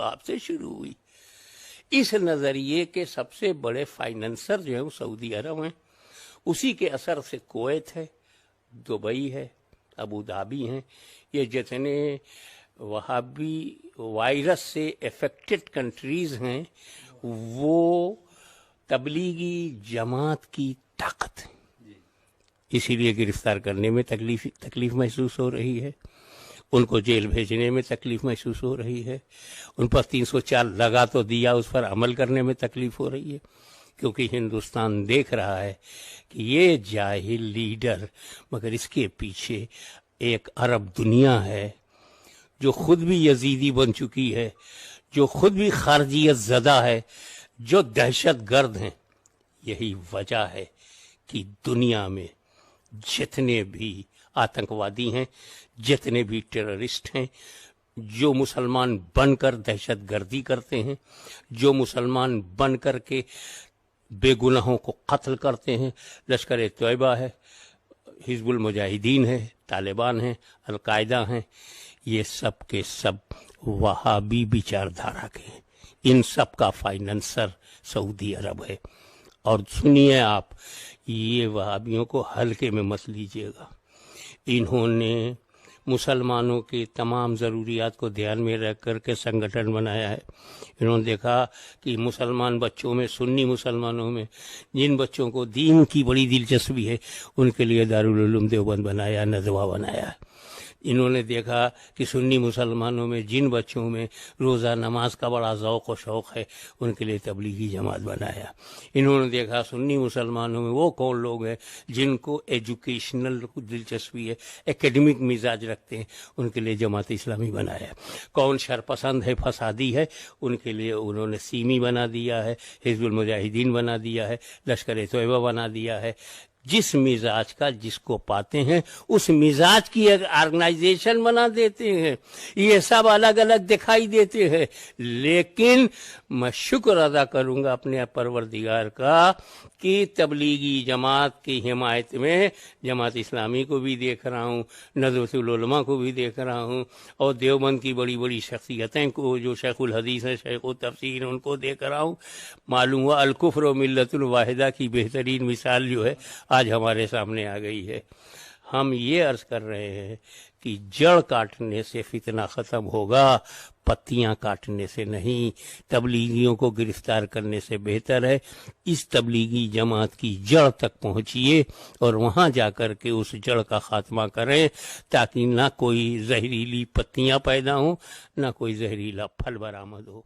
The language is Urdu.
آپ سے شروع ہوئی. اس نظریے کے سب سے بڑے فائننسر جو ہیں وہ سعودی عرب ہیں، اسی کے اثر سے کویت ہے، دبئی ہے، ابو دھابی ہیں. یہ جتنے وہابی وائرس سے افیکٹڈ کنٹریز ہیں وہ تبلیغی جماعت کی طاقت ہے، اسی لیے گرفتار کرنے میں تکلیف محسوس ہو رہی ہے، ان کو جیل بھیجنے میں تکلیف محسوس ہو رہی ہے، ان پر 304 لگا تو دیا، اس پر عمل کرنے میں تکلیف ہو رہی ہے، کیونکہ ہندوستان دیکھ رہا ہے کہ یہ جاہل لیڈر، مگر اس کے پیچھے ایک عرب دنیا ہے جو خود بھی یزیدی بن چکی ہے، جو خود بھی خارجیت زدہ ہے، جو دہشت گرد ہیں. یہی وجہ ہے کہ دنیا میں جتنے بھی آتنکوادی ہیں، جتنے بھی ٹیررسٹ ہیں، جو مسلمان بن کر دہشت گردی کرتے ہیں، جو مسلمان بن کر کے بے گناہوں کو قتل کرتے ہیں، لشکر طیبہ ہے، حزب المجاہدین ہے، طالبان ہیں، القاعدہ ہیں، یہ سب کے سب وہابی وچار دھارا کے ہیں. ان سب کا فائننسر سعودی عرب ہے. اور سنیے آپ، یہ وہابیوں کو ہلکے میں مت لیجیے گا. انہوں نے مسلمانوں کی تمام ضروریات کو دھیان میں رکھ کر کے سنگٹھن بنایا ہے. انہوں نے دیکھا کہ مسلمان بچوں میں، سنی مسلمانوں میں جن بچوں کو دین کی بڑی دلچسپی ہے، ان کے لیے دارالعلوم دیوبند بنایا، ندوہ بنایا. انہوں نے دیکھا کہ سنی مسلمانوں میں جن بچوں میں روزہ نماز کا بڑا ذوق و شوق ہے، ان کے لیے تبلیغی جماعت بنایا. انہوں نے دیکھا سنی مسلمانوں میں وہ کون لوگ ہیں جن کو ایجوکیشنل دلچسپی ہے، ایکیڈمک مزاج رکھتے ہیں، ان کے لیے جماعت اسلامی بنایا. کون شرپسند ہے، فسادی ہے، ان کے لیے انہوں نے سیمی بنا دیا ہے، حزب المجاہدین بنا دیا ہے، لشکر طیبہ بنا دیا ہے. جس مزاج کا جس کو پاتے ہیں اس مزاج کی ایک آرگنائزیشن بنا دیتے ہیں. یہ سب الگ الگ دکھائی دیتے ہیں، لیکن میں شکر ادا کروں گا اپنے پروردگار کا کہ تبلیغی جماعت کی حمایت میں جماعت اسلامی کو بھی دیکھ رہا ہوں، ندوۃ العلماء کو بھی دیکھ رہا ہوں، اور دیوبند کی بڑی بڑی شخصیتیں کو جو شیخ الحدیث ہیں، شیخ التفسیر، ان کو دیکھ رہا ہوں. معلوم ہوا الکفر و ملت الواحدہ کی بہترین مثال جو ہے آج ہمارے سامنے آ گئی ہے. ہم یہ عرض کر رہے ہیں کہ جڑ کاٹنے سے فتنہ ختم ہوگا، پتیاں کاٹنے سے نہیں. تبلیغیوں کو گرفتار کرنے سے بہتر ہے اس تبلیغی جماعت کی جڑ تک پہنچیے اور وہاں جا کر کے اس جڑ کا خاتمہ کریں، تاکہ نہ کوئی زہریلی پتیاں پیدا ہوں، نہ کوئی زہریلا پھل برآمد ہو.